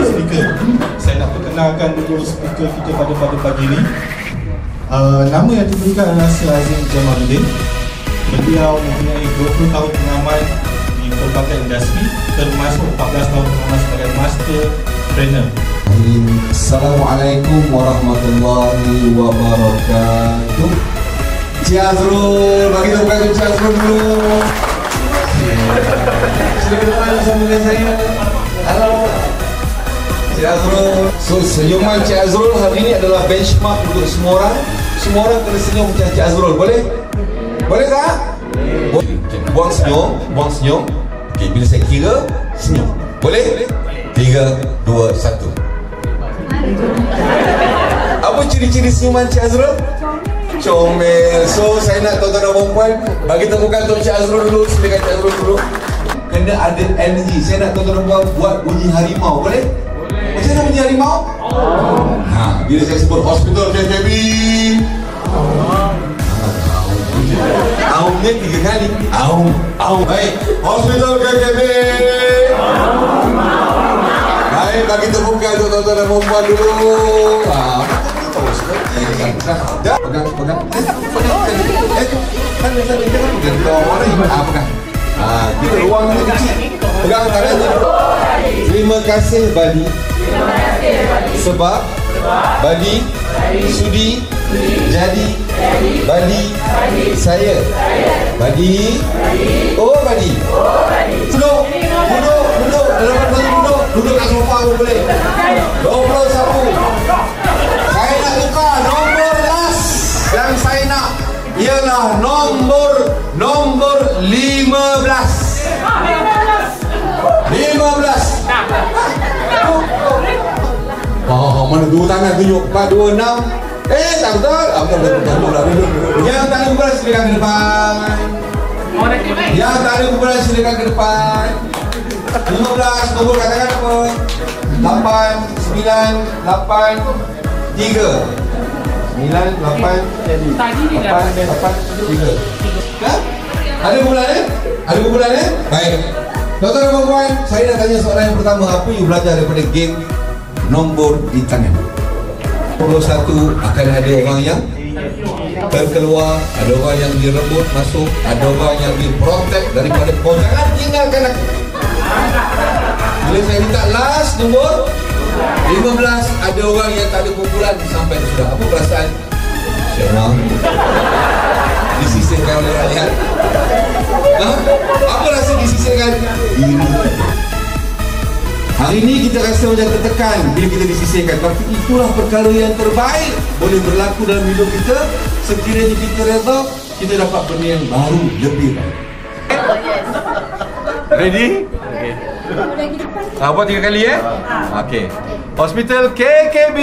speaker. Saya nak perkenalkan dulu speaker kita pada pagi ini. Nama yang diberikan adalah Sir Azim Jamaluddin. Beliau mempunyai 20 tahun pengalaman di pelbagai industri, termasuk 14 tahun pengalaman sebagai master trainer. Assalamualaikum warahmatullahi wabarakatuh. Cik Azrul, bagi tepukan untuk Cik Azrul dulu. Sila ke depan bersama dengan saya. Halo Cik Azrul. So, senyuman Cik Azrul hari ini adalah benchmark untuk semua orang. Semua orang kena senyum macam Cik Azrul, boleh? Boleh tak? Boleh. Buang senyum, buang senyum. Okey, bila saya kira, senyum. Boleh? 3, 2, 1. Apa ciri-ciri senyuman Cik Azrul? Comel. So saya nak tuan-tuan dan puan bagi tepukan untuk Cik Azrul dulu. Silakan Cik Azrul dulu. Kena ada energi. Saya nak tuan-tuan dan puan buat bunyi harimau. Boleh? Macam mana bunyi harimau? Bila saya sebut hospital KKB, aumnya 3 kali. Aum. Baik. Hospital KKB. Baik, bagi tepukan untuk tuan-tuan dan puan dulu. Pegang. Pegang. Kita ruang ni kecil. Pegang tangan. Terima kasih Badi. Sebab Badi sudi jadi Badi saya. Badi. Oh Badi. Duduk. Duduk kat sofa pun boleh. 21. Saya nak tukar nombor last yang saya nak ialah nombor 15. 15. Mana dua tangan tunjuk 4, 2, 6. Tak betul. Betul. Yang tak ada kumpulan silakan ke depan. Yang tak ada kumpulan silakan ke depan. 15, nombor katakan apa? 8, 9, 8, 3. 9, 8, 3. Ada kumpulan eh? Baik. Tuan-tuan dan puan, saya nak tanya soalan yang pertama. Apa yang belajar daripada game nombor di tangan? 21 akan ada orang yang terkeluar, ada orang yang direbut masuk, ada orang yang diprotek daripada kau. Jangan tinggalkan aku. Bila saya minta last nombor 15, ada orang yang tak ada kumpulan sampai sudah. Apa perasaan? Senang. Disisihkan oleh rakyat. Apa rasa disisihkan? Diri. Hari ini kita rasa macam tertekan bila kita disisihkan. Tapi itulah perkara yang terbaik boleh berlaku dalam hidup kita. Sekiranya kita reda, kita dapat benda yang baru, lebih baik. Ready? Okay. Buat 3 kali ya? Okey. Hospital KKB.